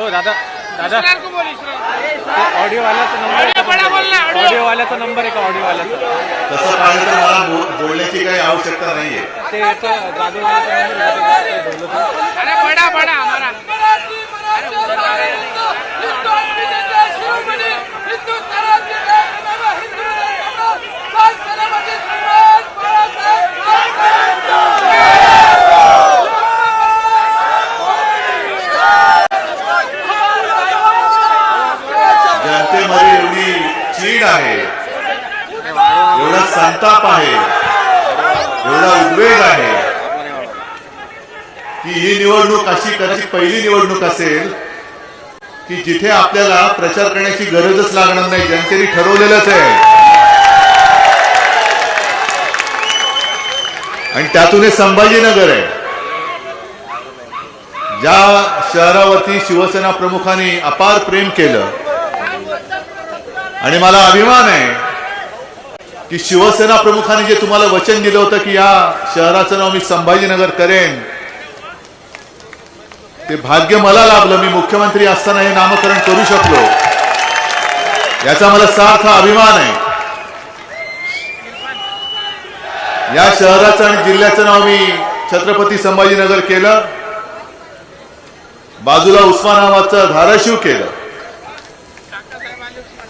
तो दादा दादा ऑडिओ वाल्याचा नंबर आहे का ऑडिओ वाल्याचा? तसं पाहिलं तर मला बोलण्याची काही आवश्यकता नाहीये. ते जाधव अरे बड़ा बड़ा हमारा जनतेमध्ये एवढी चीड आहे, एवढा संताप आहे, एवढा उद्वेग आहे की ही निवडणूक अशी कदाचित पहिली निवडणूक असेल की जिथे आपल्याला प्रचार करण्याची गरजच लागणार नाही. जनतेने ठरवलेलंच आहे आणि त्यातून हे संभाजीनगर आहे, ज्या शहरावरती शिवसेना प्रमुखांनी अपार प्रेम केलं. आणि मला अभिमान आहे की शिवसेना प्रमुखांनी जे तुम्हाला वचन दिलं होतं की या शहराचं नाव मी संभाजीनगर करेन, ते भाग्य मला लाभलं. मी मुख्यमंत्री असताना हे नामकरण करू शकलो, याचा मला सार्थ अभिमान आहे. या शहराचं आणि जिल्ह्याचं नाव मी छत्रपती संभाजीनगर केलं, बाजूला उस्मानाबादचं धाराशिव केलं.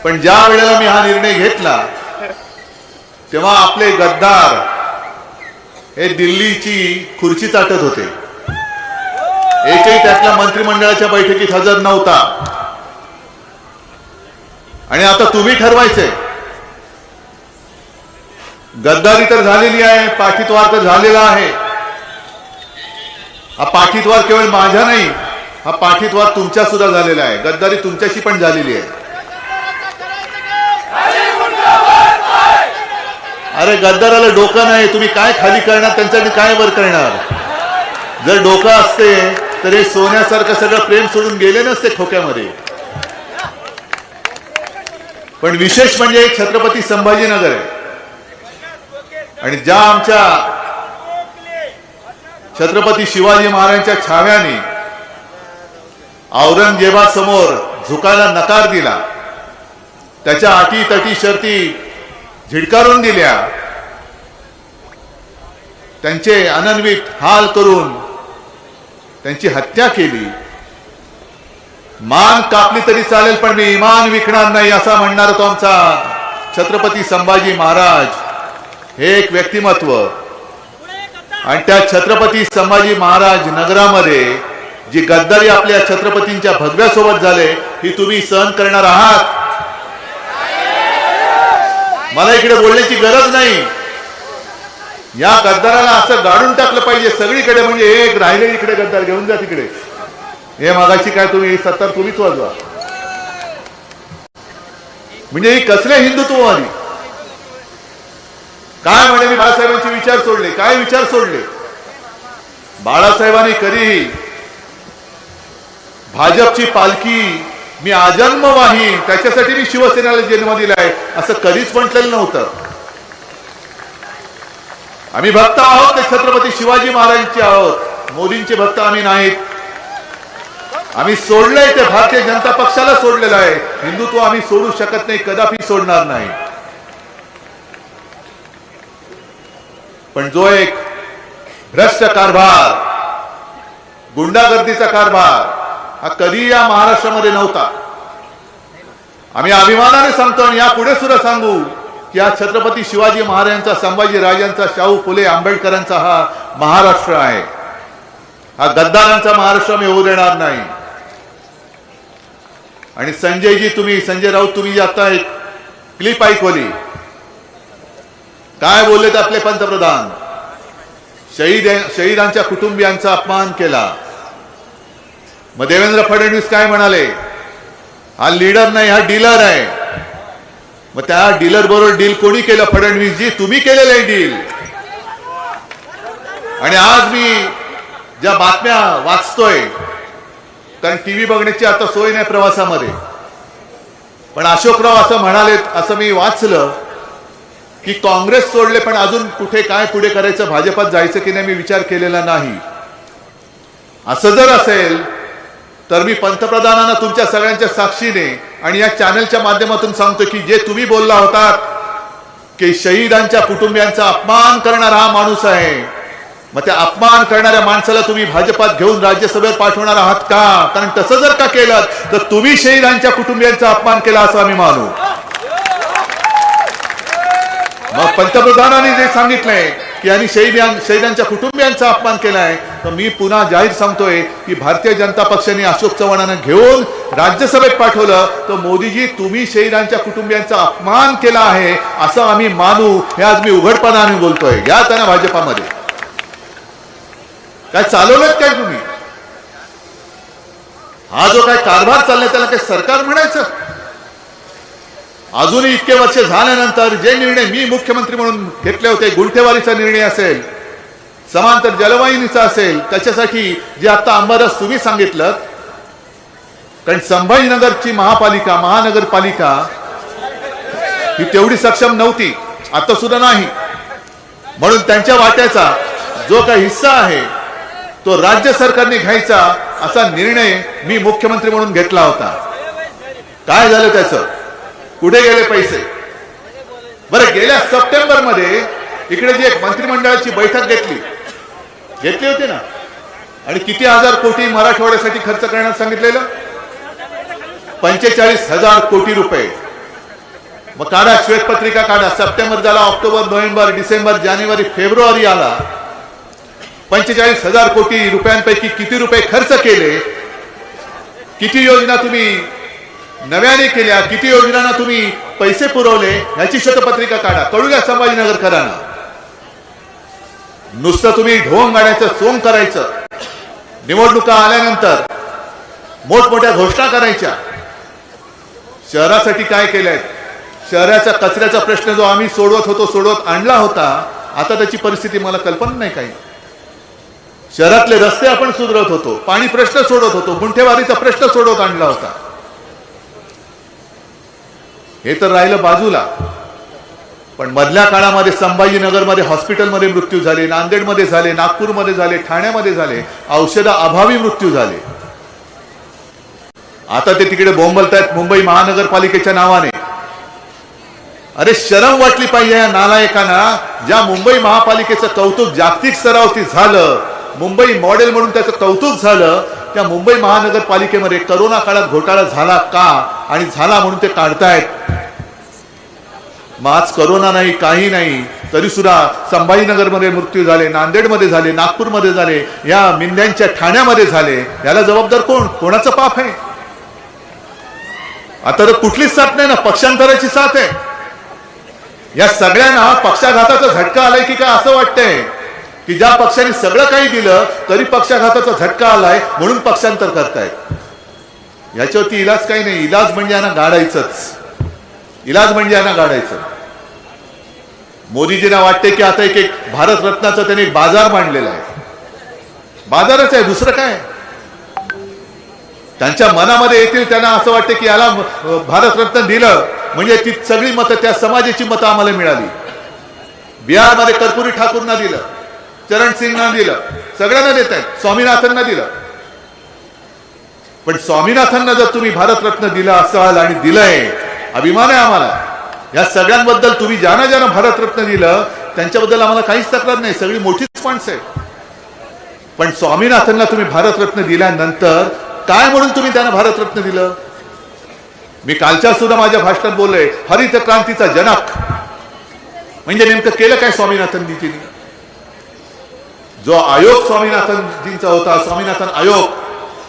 पण ज्या वेळेला मी हा निर्णय घेतला तेव्हा आपले गद्दार हे दिल्लीची खुर्ची चाटत होते. एकही त्यातल्या मंत्रिमंडळाच्या बैठकीत हजर नव्हता. आणि आता तुम्ही ठरवायचंय. गद्दारी तर झालेली आहे, पाठीतवार तर झालेला आहे. हा पाठीतवार केवळ माझ्या नाही, हा पाठीतवार तुमच्या सुद्धा झालेला आहे. गद्दारी तुमच्याशी पण झालेली आहे. अरे गद्दाराला डोकं नाही, तुम्ही काय खाली करणार, त्यांच्याकडे काय वर करणार? जर डोकं असते तर हे सोन्यासारखं सगळं प्रेम सोडून गेले नसते खोक्यामध्ये. पण विशेष म्हणजे छत्रपती संभाजीनगर आहे. आणि ज्या आमच्या छत्रपती शिवाजी महाराजांच्या छाव्याने औरंगजेबासमोर झुकायला नकार दिला, त्याच्या अटी तटी शर्ती झिडकारून दिल्या, त्यांचे अनन्वित हाल करून त्यांची हत्या केली. मान कापली तरी चालेल पण मी इमान विकणार नाही असा म्हणणारा तो आमचा छत्रपती संभाजी महाराज हे एक व्यक्तिमत्व. आणि त्या छत्रपती संभाजी महाराज नगरामध्ये जी गद्दारी आपल्या छत्रपतींच्या भगव्यासोबत झाले ही तुम्ही सहन करणार आहात? मला इकडे बोलण्याची गरज नाही. या गद्दाराला असं गाडून टाकलं पाहिजे सगळीकडे. म्हणजे एक राहिले इकडे गद्दार घेऊन जा तिकडे. हे मागाशी काय तुम्ही सत्तर तुम्हीच वाजवा. म्हणजे ही कसले हिंदुत्ववादी काय म्हणे मी बाळासाहेबांचे विचार सोडले. काय विचार सोडले? बाळासाहेबांनी कधीही भाजपची पालखी मी आजन्म वाहीन, त्याच्यासाठी मी शिवसेनेला जन्म दिलाय असं कधीच म्हटलेलं नव्हतं. आम्ही भक्त आहोत ते छत्रपती शिवाजी महाराजांचे आहोत, मोदींचे भक्त आम्ही नाहीत. आम्ही सोडलंय ते भारतीय जनता पक्षाला सोडलेलं आहे. हिंदुत्व आम्ही सोडू शकत नाही, कदापि सोडणार नाही. पण जो एक भ्रष्ट कारभार, गुंडागर्दीचा कारभार हा कधी या महाराष्ट्रामध्ये नव्हता. आम्ही अभिमानाने सांगतो आणि यापुढे सुद्धा सांगू की हा छत्रपती शिवाजी महाराजांचा, संभाजी राजांचा, शाहू फुले आंबेडकरांचा हा महाराष्ट्र आहे. हा गद्दारांचा महाराष्ट्र आम्ही होऊ देणार नाही. आणि संजय राऊत तुम्ही आता एक क्लिप ऐकवली, काय बोललेत आपले पंतप्रधान? शहीदांच्या कुटुंबियांचा अपमान केला. मग देवेंद्र फडणवीस काय म्हणाले? हा लीडर नाही, हा डीलर आहे. मग त्या डीलर बरोबर डील कोणी केलं? फडणवीसजी, तुम्ही केलेलं आहे डील. आणि आज मी ज्या बातम्या वाचतोय, कारण टीव्ही बघण्याची आता सोय नाही प्रवासामध्ये, पण अशोकराव असं म्हणालेत, असं मी वाचलं की काँग्रेस सोडले पण अजून कुठे काय पुढे करायचं, भाजपात जायचं की नाही मी विचार केलेला नाही. असं जर असेल तर मी पंतप्रधानांना तुमच्या सगळ्यांच्या साक्षीने आणि या चॅनलच्या माध्यमातून सांगतो की जे तुम्ही बोलला होतात की शहीदांच्या कुटुंबियांचा अपमान करणारा हा माणूस आहे, मग त्या अपमान करणाऱ्या माणसाला तुम्ही भाजपात घेऊन राज्यसभेत पाठवणार आहात का? कारण तसं जर का केलं तर तुम्ही शहीदांच्या कुटुंबियांचा अपमान केला असं आम्ही मानू. मग पंतप्रधानांनी जे सांगितलंय की यांनी शहीदांच्या कुटुंबियांचा अपमान केलाय, तर मी पुन्हा जाहीर सांगतोय की भारतीय जनता पक्षाने अशोक चव्हाणांना घेऊन राज्यसभेत पाठवलं तर मोदीजी तुम्ही शहीदांच्या कुटुंबियांचा अपमान केला आहे असं आम्ही मानू. हे आज मी उघडपणाने बोलतोय. घ्या त्यांना भाजपामध्ये. काय चालवलं काय तुम्ही? हा जो काय कारभार चाललाय त्याला काय सरकार म्हणायचं? अजूनही इतके वर्ष झाल्यानंतर जे निर्णय मी मुख्यमंत्री म्हणून घेतले होते, गुंठेवारीचा निर्णय असेल, समांतर जलवाहिनीचा असेल, त्याच्यासाठी जे आता अंबारस तुम्ही सांगितलं, कारण संभाजीनगरची महानगरपालिका ही तेवढी सक्षम नव्हती, आता सुद्धा नाही. म्हणून त्यांच्या वाट्याचा जो काही हिस्सा आहे तो राज्य सरकारने घ्यायचा असा निर्णय मी मुख्यमंत्री म्हणून घेतला होता. काय झालं त्याचं? कुठे गेले पैसे? बरं, गेल्या सप्टेंबर मध्ये इकडे जी एक मंत्रिमंडळाची बैठक घेतली होती ना, आणि किती हजार कोटी मराठवाड्यासाठी खर्च करण्यास सांगितलेलं? 45,000 कोटी रुपये. मग काढा, श्वेतपत्रिका काढा. सप्टेंबर झाला, ऑक्टोबर, नोव्हेंबर, डिसेंबर, जानेवारी, फेब्रुवारी आला. 45,000 कोटी रुपयांपैकी किती रुपये खर्च केले? किती योजना तुम्ही नव्याने केल्या? किती योजनांना तुम्ही पैसे पुरवले? याची श्वेतपत्रिका काढा. कळू द्या संभाजीनगरकरांना. नुसतं तुम्ही ढोंग गाण्याचं सोंग करायचं, निवडणुका आल्यानंतर मोठमोठ्या घोषणा करायच्या. शहरासाठी काय केलंय? शहराचा कचऱ्याचा प्रश्न जो आम्ही सोडवत आणला होता, आता त्याची परिस्थिती मला कल्पना नाही काही. शहरातले रस्ते आपण सुधारत होतो, पाणी प्रश्न सोडवत होतो, गुंठेवारीचा प्रश्न सोडवत आणला होता. हे तर राहिलं बाजूला. पण मधल्या काळामध्ये संभाजीनगरमध्ये हॉस्पिटलमध्ये मृत्यू झाले, नांदेडमध्ये झाले, नागपूरमध्ये झाले, ठाण्यामध्ये झाले, औषधा अभावी मृत्यू झाले. आता ते तिकडे बोंबलतायत मुंबई महानगरपालिकेच्या नावाने. अरे शरम वाटली पाहिजे या नालायकांना. ज्या मुंबई महापालिकेचं कौतुक जागतिक स्तरावरती झालं, मुंबई मॉडेल म्हणून त्याचं कौतुक झालं, त्या मुंबई महानगरपालिकेमध्ये करोना काळात घोटाळा झाला का? आणि झाला म्हणून ते काढतायत. मग आज करोना नाही, काही नाही, तरी सुद्धा संभाजीनगरमध्ये मृत्यू झाले, नांदेडमध्ये झाले, नागपूरमध्ये झाले, या मिंद्यांच्या ठाण्यामध्ये झाले. याला जबाबदार कोण? कोणाचं पाप आहे? आता तर कुठलीच साथ नाही ना, पक्षांतराची साथ आहे. या सगळ्यांना पक्षाघाताचा झटका आलाय की काय असं वाटतंय की ज्या पक्षाने सगळं काही दिलं तरी पक्षाघाताचा झटका आलाय म्हणून पक्षांतर करतायत. याच्यावरती इलाज काही नाही. इलाज म्हणजे यांना गाडायचं. मोदीजींना वाटते की आता एक भारत रत्नाचा त्यांनी बाजार मांडलेला आहे. बाजारच आहे, दुसरं काय? त्यांच्या मनामध्ये येतील त्यांना असं वाटतं की याला भारत रत्न दिलं म्हणजे ती सगळी मतं, त्या समाजाची मतं आम्हाला मिळाली. बिहारमध्ये कर्पूरी ठाकूरना दिलं, चरण सिंगना दिलं, सगळ्यांना देत आहेत. स्वामीनाथनना दिलं. पण स्वामीनाथनना जर तुम्ही भारतरत्न दिला असाल आणि दिलंय, अभिमान आहे आम्हाला. या सगळ्यांबद्दल तुम्ही ज्यांना भारतरत्न दिलं त्यांच्याबद्दल आम्हाला काहीच तक्रार नाही, सगळी मोठीच माणसं आहे. पण स्वामीनाथनला तुम्ही भारतरत्न दिल्यानंतर काय म्हणून तुम्ही त्यांना भारतरत्न दिलं? मी कालच्या सुद्धा माझ्या भाषणात बोललोय, हरित क्रांतीचा जनक म्हणजे नेमकं केलं काय स्वामीनाथनजींनी? जो आयोग स्वामीनाथनजींचा होता, स्वामीनाथन आयोग,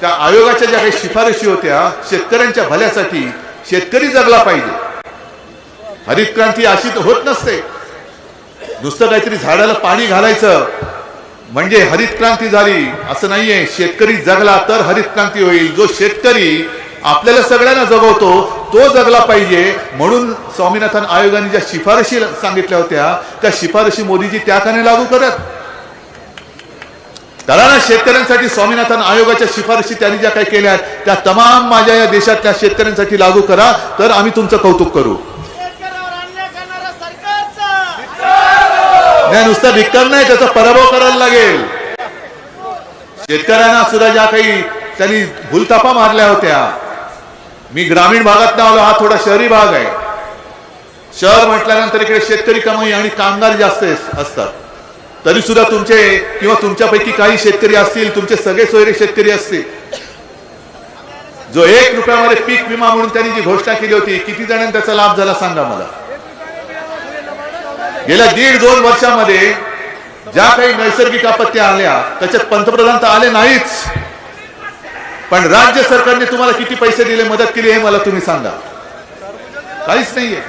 त्या आयोगाच्या ज्या काही शिफारशी होत्या शेतकऱ्यांच्या भल्यासाठी, शेतकरी जगला पाहिजे. हरित क्रांती अशी होत नसते. नुसतं काहीतरी झाडाला पाणी घालायचं म्हणजे हरित क्रांती झाली असं नाहीये. शेतकरी जगला तर हरित क्रांती होईल. जो शेतकरी आपल्याला सगळ्यांना जगवतो तो जगला पाहिजे. म्हणून स्वामीनाथन आयोगाने ज्या शिफारशी सांगितल्या होत्या त्या शिफारशी मोदीजी त्या काने लागू करत. त्याला ना शेतकऱ्यांसाठी स्वामीनाथन आयोगाच्या शिफारशी त्यांनी ज्या काही केल्या त्या तमाम माझ्या या देशातल्या शेतकऱ्यांसाठी लागू करा, तर आम्ही तुमचं कौतुक करू. नाही, नुसता धिक्कार नाही, त्याचा पराभव करायला लागेल. शेतकऱ्यांना सुद्धा ज्या काही त्यांनी भूलथापा मारल्या होत्या. मी ग्रामीण भागात आलो, हा थोडा शहरी भाग आहे. शहर म्हटल्यानंतर इकडे शेतकरी कमाई आणि कामगार जास्त असतात. तरी सुद्धा तुमचे किंवा तुमच्यापैकी काही शेतकरी असतील, तुमचे सगळे सोयरे शेतकरी असतील, जो 1 रुपयामध्ये पीक विमा म्हणून त्यांनी जी घोषणा केली होती, किती जणांना त्याचा लाभ झाला सांगा मला. गेल्या 1.5-2 वर्षामध्ये ज्या काही नैसर्गिक आपत्त्या आल्या त्याच्यात पंतप्रधान तर आले नाहीच, पण राज्य सरकारने तुम्हाला किती पैसे दिले, मदत केली, हे मला तुम्ही सांगा. काहीच नाहीये.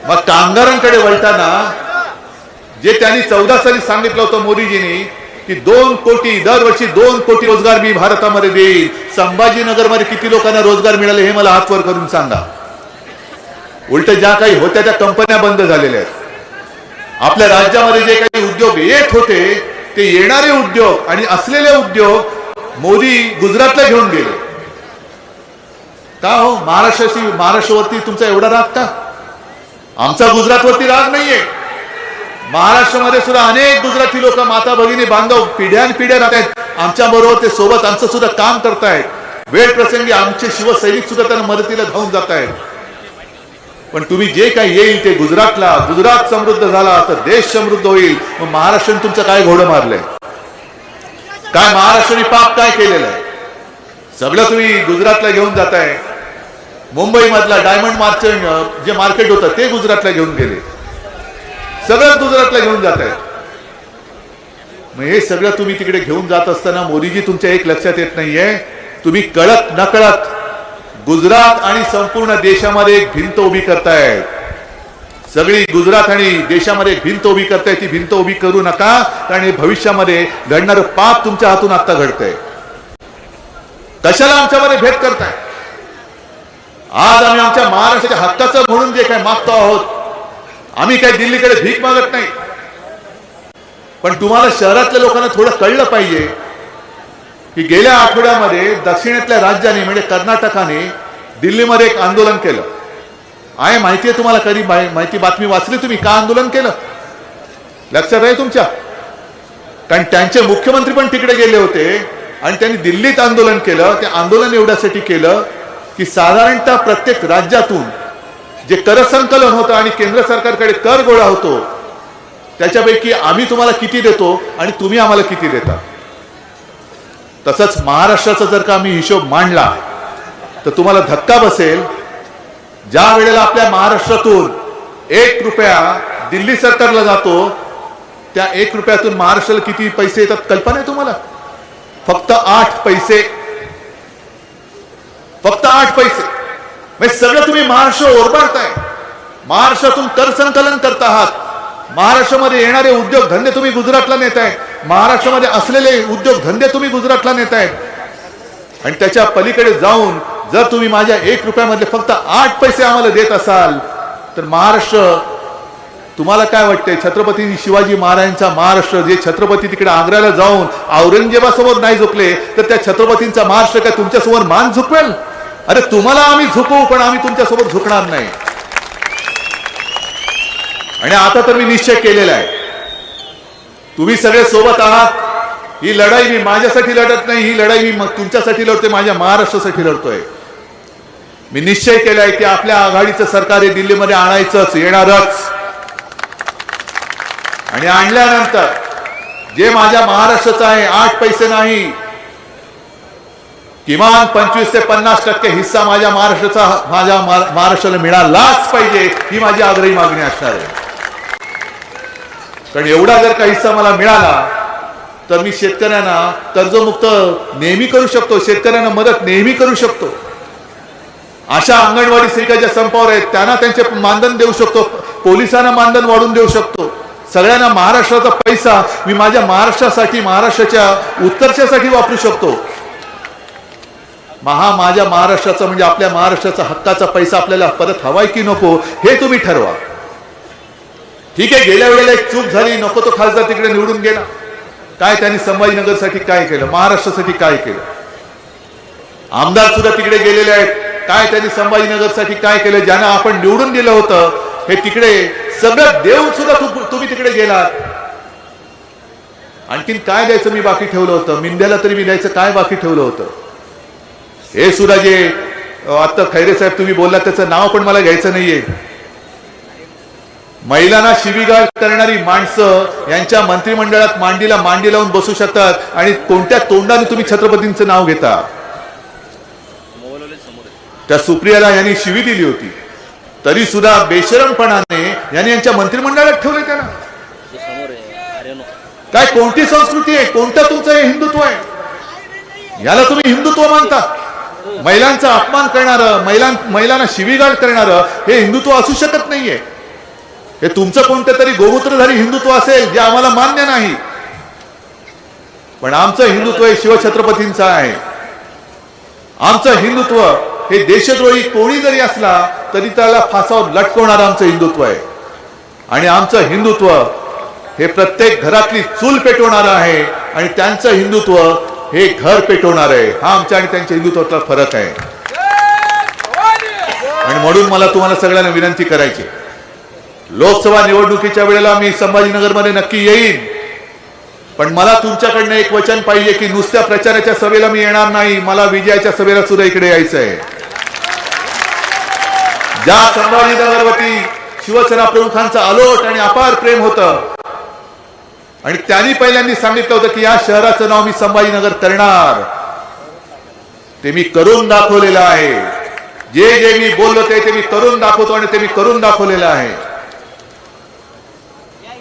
मग कामगारांकडे वळताना जे त्यांनी 14 साली सांगितलं होतं मोदीजींनी की 2 कोटी दरवर्षी 2 कोटी रोजगार मी भारतामध्ये देईल, संभाजीनगरमध्ये किती लोकांना रोजगार मिळाले हे मला हातवर करून सांगा. उलट ज्या काही होत्या त्या कंपन्या बंद झालेल्या आहेत. आपल्या राज्यामध्ये जे काही उद्योग येत होते ते येणारे उद्योग आणि असलेले उद्योग मोदी गुजरातला घेऊन गेले. का हो? महाराष्ट्रावरती तुमचा एवढा राग का? आमचा गुजरातवरती राग नाहीये. महाराष्ट्रामध्ये सुद्धा अनेक गुजराती लोक, माता भगिनी बांधव पिढ्यानपिढ्या राहतात आमच्या बरोबर, ते सोबत आमचं सुद्धा काम करतायत. वेळ प्रसंगी आमचे शिवसैनिक सुद्धा त्यांना मदतीला धावून जात आहेत. पण तुम्ही जे काही येईल ते गुजरात समृद्ध झाला तर देश समृद्ध होईल. मग महाराष्ट्राने तुमचं काय घोडं मारलंय? काय महाराष्ट्राने पाप काय केलेलं आहे? सगळं तुम्ही गुजरातला घेऊन जाताय. मुंबई मधला डायमंड मार्चेंट जे मार्केट होतं ते गुजरातला घेऊन गेले. सगळं गुजरातला घेऊन जात आहे. मग हे सगळं तुम्ही तिकडे घेऊन जात असताना मोदीजी तुमच्या एक लक्षात येत नाहीये, तुम्ही कळत नकळत गुजरात आणि संपूर्ण देशामध्ये एक भिंत उभी करतायत. सगळी गुजरात आणि देशामध्ये एक भिंत उभी करताय. ती भिंत उभी करू नका, कारण भविष्यामध्ये घडणारं पाप तुमच्या हातून आता घडतंय. कशाला आमच्यामध्ये भेद करताय? आज आम्ही आमच्या महाराष्ट्राच्या हक्काचं म्हणून जे काही मागतो आहोत, आम्ही काही दिल्लीकडे भीक मागत नाही. पण तुम्हाला शहरातल्या लोकांना थोडं कळलं पाहिजे की गेल्या आठवड्यामध्ये दक्षिणेतल्या राज्याने म्हणजे कर्नाटकाने दिल्लीमध्ये एक आंदोलन केलं आहे. माहितीये तुम्हाला? कधी माहिती बातमी वाचली तुम्ही? का आंदोलन केलं लक्षात आहे तुमच्या? कारण त्यांचे मुख्यमंत्री पण तिकडे गेले होते आणि त्यांनी दिल्लीत आंदोलन केलं. ते आंदोलन एवढ्यासाठी केलं की साधारणतः प्रत्येक राज्यातून जे कर संकलन होतं आणि केंद्र सरकारकडे कर गोळा होतो त्याच्यापैकी आम्ही तुम्हाला किती देतो आणि तुम्ही आम्हाला किती देता. तसंच महाराष्ट्राचा जर का आम्ही हिशोब मांडला तर तुम्हाला धक्का बसेल. ज्या वेळेला आपल्या महाराष्ट्रातून 1 रुपया दिल्ली सरकारला जातो, त्या 1 रुपयातून महाराष्ट्राला किती पैसे येतात कल्पना आहे तुम्हाला? फक्त 8 पैसे. फक्त 8 पैसे. म्हणजे सगळं तुम्ही महाराष्ट्र ओरबाडताय. महाराष्ट्रातून कर संकलन करत आहात. महाराष्ट्रामध्ये येणारे उद्योग धंदे तुम्ही गुजरातला नेताय. महाराष्ट्रामध्ये असलेले उद्योग धंदे तुम्ही गुजरातला नेताय. आणि त्याच्या पलीकडे जाऊन जर तुम्ही माझ्या 1 रुपयामधले फक्त 8 पैसे आम्हाला देत असाल तर महाराष्ट्र, तुम्हाला काय वाटतंय? छत्रपती शिवाजी महाराजांचा महाराष्ट्र, जे छत्रपती तिकडे आग्र्याला जाऊन औरंगजेबासमोर नाही झुकले तर त्या छत्रपतींचा महाराष्ट्र काय तुमच्यासमोर मान झुकवेल? अरे तुम्हाला आम्ही झुकवू, पण आम्ही तुमच्यासोबत झुकणार नाही. आणि आता तर मी निश्चय केलेला आहे, तुम्ही सगळे सोबत आहात. ही लढाई मी माझ्यासाठी लढत नाही, ही लढाई मी तुमच्यासाठी लढतोय, माझ्या महाराष्ट्रासाठी लढतोय. मी निश्चय केलाय की आपल्या आघाडीचं सरकार हे दिल्लीमध्ये आणायचंच, येणारच. आणि आणल्यानंतर जे माझ्या महाराष्ट्राचं आहे 8 पैसे नाही, किमान 25 ते 50% हिस्सा माझ्या महाराष्ट्राला मिळालाच पाहिजे, ही माझी आग्रही मागणी असणार आहे. कारण एवढा जर का हिस्सा मला मिळाला तर मी शेतकऱ्यांना कर्जमुक्त नेहमी करू शकतो, शेतकऱ्यांना मदत नेहमी करू शकतो. अशा अंगणवाडी सेविका ज्या संपावर आहेत त्यांना त्यांचे मानधन देऊ शकतो, पोलिसांना मानधन वाढवून देऊ शकतो. सगळ्यांना महाराष्ट्राचा पैसा मी माझ्या महाराष्ट्रासाठी, महाराष्ट्राच्या उत्कर्षासाठी वापरू शकतो. माझ्या महाराष्ट्राचा म्हणजे आपल्या महाराष्ट्राचा हक्काचा पैसा आपल्याला परत हवाय की नको हे तुम्ही ठरवा. ठीक आहे, गेल्या वेळेला एक चूक झाली, नको तो खासदार तिकडे निवडून गेला. काय त्यांनी संभाजीनगरसाठी काय केलं, महाराष्ट्रासाठी काय केलं? आमदार सुद्धा तिकडे गेलेले आहेत, काय त्यांनी संभाजीनगरसाठी काय केलं? ज्यांना आपण निवडून दिलं होतं हे तिकडे सगळं देऊन सुद्धा तुम्ही तिकडे गेलात. आणखीन काय द्यायचं मी बाकी ठेवलं होतं? मिंद्याला तरी मी द्यायचं काय बाकी ठेवलं होतं? हे सुद्धा जे आता खैरे साहेब तुम्ही बोलला त्याचं नाव पण मला घ्यायचं नाहीये. महिलांना शिवीगाळ करणारी माणसं यांच्या मंत्रिमंडळात मांडीला मांडी लावून बसू शकतात आणि कोणत्या तोंडाने तुम्ही छत्रपतींचं नाव घेता? त्या सुप्रियाला यांनी शिवी दिली होती तरी सुद्धा बेशरमपणाने यांनी यांच्या मंत्रिमंडळात ठेवले त्यांना. काय कोणती संस्कृती आहे? कोणतं तुमचं हे हिंदुत्व आहे? याला तुम्ही हिंदुत्व मानता? महिलांचा अपमान करणारं, महिलांना शिवीगाळ करणारं हे हिंदुत्व असू शकत नाहीये. हे तुमचं कोणतं तरी गोमूत्रधारी हिंदुत्व असेल जे आम्हाला मान्य नाही. पण आमचं हिंदुत्व हे शिवछत्रपतींचं आहे. आमचं हिंदुत्व हे देशद्रोही कोणी जरी असला तरी त्याला फासावर लटकवणारं आमचं हिंदुत्व आहे. आणि आमचं हिंदुत्व हे प्रत्येक घरातली चूल पेटवणारं आहे आणि त्यांचं हिंदुत्व हे घर पेटवणार आहे. हा आमच्या आणि त्यांच्या हिंदुत्वातला फरक आहे. आणि म्हणून मला तुम्हाला सगळ्यांना विनंती करायची, लोकसभा निवडणुकीच्या वेळेला मी संभाजीनगरमध्ये नक्की येईन, पण मला तुमच्याकडनं एक वचन पाहिजे की नुसत्या प्रचाराच्या सभेला मी येणार नाही, मला विजयाच्या सभेला सुद्धा इकडे यायचं आहे. ज्या संभाजीनगरवरती शिवसेना प्रमुखांचं अलोट आणि अपार प्रेम होतं आणि त्यांनी पहिल्यांदा सांगितलं होतं की या शहराचं नाव मी संभाजीनगर करणार, ते मी करून दाखवलेलं आहे. जे जे मी बोललो ते मी करून दाखवतो आणि ते मी करून दाखवलेलं आहे.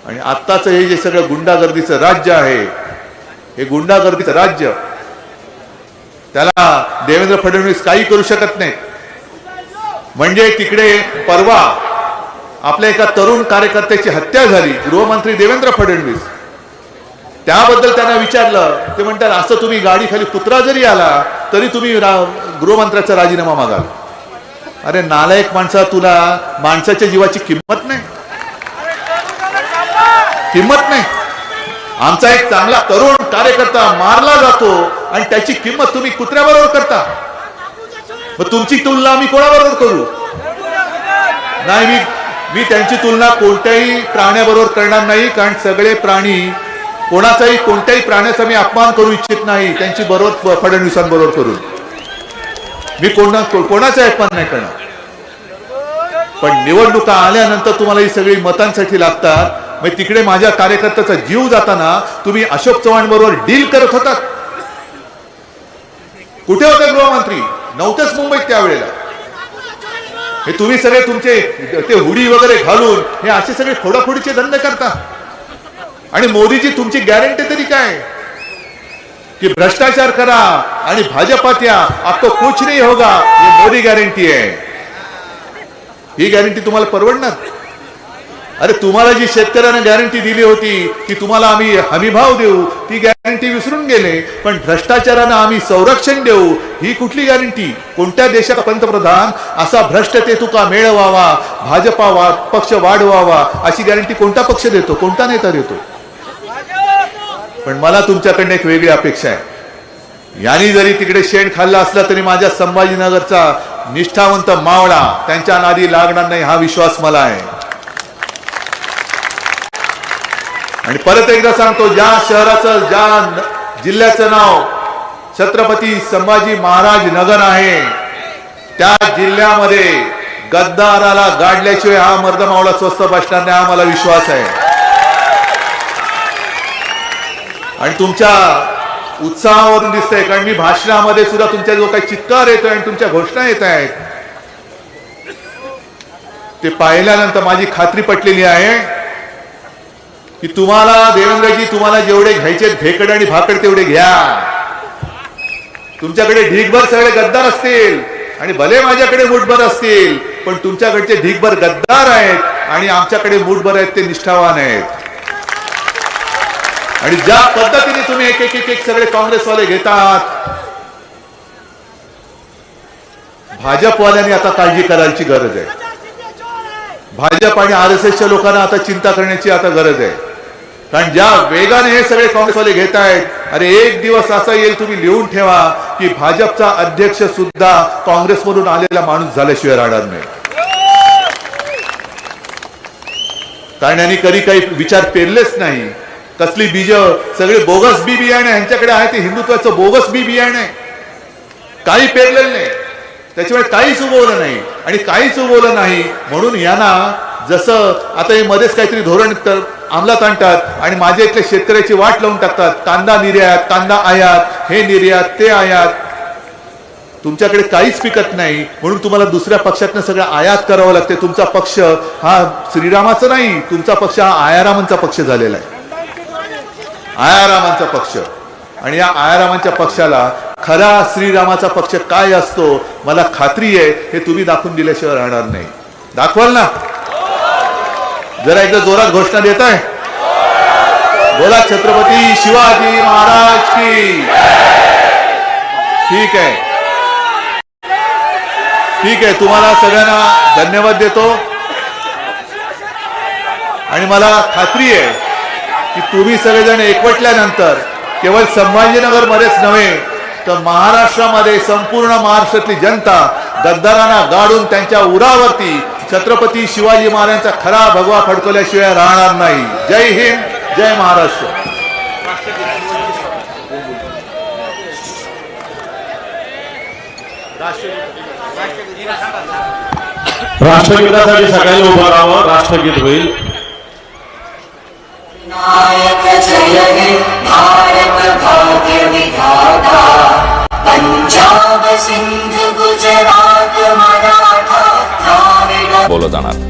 आणि आत्ताच हे जे सगळं गुंडागर्दीचं राज्य आहे, हे गुंडागर्दीचं राज्य, त्याला देवेंद्र फडणवीस काही करू शकत नाही. म्हणजे तिकडे परवा आपल्या एका तरुण कार्यकर्त्याची हत्या झाली, गृहमंत्री देवेंद्र फडणवीस, त्याबद्दल त्यांना विचारलं, ते म्हणतात असं तुम्ही गाडी खाली कुत्रा जरी आला तरी तुम्ही गृहमंत्र्याचा राजीनामा मागाल. अरे नालायक माणसा, तुला माणसाच्या जीवाची किंमत नाही? किंमत नाही? आमचा एक चांगला तरुण कार्यकर्ता मारला जातो आणि त्याची किंमत तुम्ही कुत्र्याबरोबर करता. मग तुमची तुलना आम्ही कोणाबरोबर करू? नाही, मी त्यांची तुलना कोणत्याही प्राण्याबरोबर करणार नाही, कारण सगळे प्राणी, कोणाचाही कोणत्याही प्राण्याचा मी अपमान करू इच्छित नाही त्यांची बरोबर फडणवीसांबरोबर करून. मी कोणाचा अपमान नाही करणार. पण निवडणुका आल्यानंतर तुम्हाला ही सगळी मतांसाठी लागतात. मग तिकडे माझ्या कार्यकर्त्याचा जीव जाताना तुम्ही अशोक चव्हाण बरोबर डील करत होतात. कुठे होते गृहमंत्री? नव्हतेच मुंबईत त्यावेळेला. हे तुम्ही सगळे तुमचे ते हुडी वगैरे घालून हे असे सगळे फोडाफोडीचे धंदे करता. आणि मोदीजी तुमची गॅरंटी तरी काय की भ्रष्टाचार करा आणि भाजपात या, आपको कुछ नहीं होगा, ये मोदी गॅरंटी आहे. ही गॅरंटी तुम्हाला परवडणार? अरे तुम्हाला जी शेतकऱ्यांना गॅरंटी दिली होती की तुम्हाला आम्ही हमीभाव देऊ, ती गॅरंटी विसरून गेले. पण भ्रष्टाचारानं आम्ही संरक्षण देऊ, ही कुठली गॅरंटी? कोणत्या देशाचा पंतप्रधान असा भ्रष्टतेतू का मेळ व्हावा, भाजपा पक्ष वाढवावा अशी गॅरंटी कोणता पक्ष देतो? कोणता नेता देतो? पण मला तुमच्याकडनं एक वेगळी अपेक्षा आहे. यांनी जरी तिकडे शेण खाल्लं असला तरी माझ्या संभाजीनगरचा निष्ठावंत मावळा त्यांच्या नादी लागणार नाही, हा विश्वास मला आहे. आणि परत एकदा सांगतो, ज्या शहराचं, ज्या जिल्ह्याचं नाव छत्रपती संभाजी महाराज नगर आहे, त्या जिल्ह्यामध्ये गद्दाराला गाडल्याशिवाय हा मर्दमावळा स्वस्त बसणार नाही, हा मला विश्वास आहे. आणि तुमच्या उत्साहावरून दिसतंय, कारण मी भाषणामध्ये सुद्धा तुमच्या जो काही चित्कार येतोय आणि तुमच्या घोषणा येत आहेत ते पाहिल्यानंतर माझी खात्री पटलेली आहे की तुम्हाला देवेंद्रजी, तुम्हाला जेवढे घ्यायचे भेकड आणि भाकड तेवढे घ्या. तुमच्याकडे ढीगभर सगळे गद्दार असतील आणि भले माझ्याकडे मुठभर असतील, पण तुमच्याकडचे ढीगभर गद्दार आहेत आणि आमच्याकडे मुठभर आहेत ते निष्ठावान आहेत. आणि ज्या पद्धतीने तुम्ही एक एक एक एक सगळे काँग्रेसवाले घेतात, भाजपवाल्यांनी आता काळजी करायची गरज आहे. भाजप आणि आरएसएसच्या लोकांना आता चिंता करण्याची आता गरज आहे. कारण ज्या वेगाने हे सगळे काँग्रेसवाले घेत आहेत, अरे एक दिवस असा येईल, तुम्ही लिहून ठेवा, की भाजपचा अध्यक्ष सुद्धा काँग्रेसमधून आलेला माणूस झाल्याशिवाय राहणार नाही. कारण यांनी कधी काही विचार पेरलेच नाही. कसली बीज सगळे बोगस बी बियाणे यांच्याकडे आहे, ते हिंदुत्वाचं बोगस बी बियाणे, काही पेरलेलं नाही, त्याच्यामुळे काहीच उगवलं नाही. आणि काहीच उगवलं नाही म्हणून यांना जसं आता हे मध्येच काहीतरी धोरण अंमलात आणतात आणि माझ्या इथले शेतकऱ्याची वाट लावून टाकतात. कांदा निर्यात, कांदा आयात, हे निर्यात, ते आयात. तुमच्याकडे काहीच पिकत नाही म्हणून तुम्हाला दुसऱ्या पक्षातनं सगळं आयात करावं लागते. तुमचा पक्ष हा श्रीरामाचा नाही, तुमचा पक्ष हा आयारामांचा पक्ष झालेला आहे, आयारामांचा पक्ष. आणि या आयारामांच्या पक्षाला खरा श्रीरामाचा पक्ष काय असतो मला खात्री आहे, हे तुम्ही दाखवून दिल्याशिवाय राहणार नाही. दाखवाल ना? जरा एकदा जोरात घोषणा देत आहे, बोला छत्रपती शिवाजी महाराज की. ठीक आहे, ठीक आहे, तुम्हाला सगळ्यांना धन्यवाद देतो. आणि मला खात्री आहे की तुम्ही सगळेजण एकवटल्यानंतर केवळ संभाजीनगर मध्येच नव्हे तर महाराष्ट्रामध्ये संपूर्ण महाराष्ट्रातली जनता गद्दारांना गाडून त्यांच्या उरावरती छत्रपती शिवाजी महाराजांचा खरा भगवा फडकवल्याशिवाय राहणार नाही. जय हिंद, जय महाराष्ट्र. राष्ट्रगीतासाठी सगळ्यांनी उभं राहावं. राष्ट्रगीत होईल. नायक जय हे भारत भाग्य विधाता, पंजाब सिंध गुजरात मराठा द्राविड. बोलत जाणार.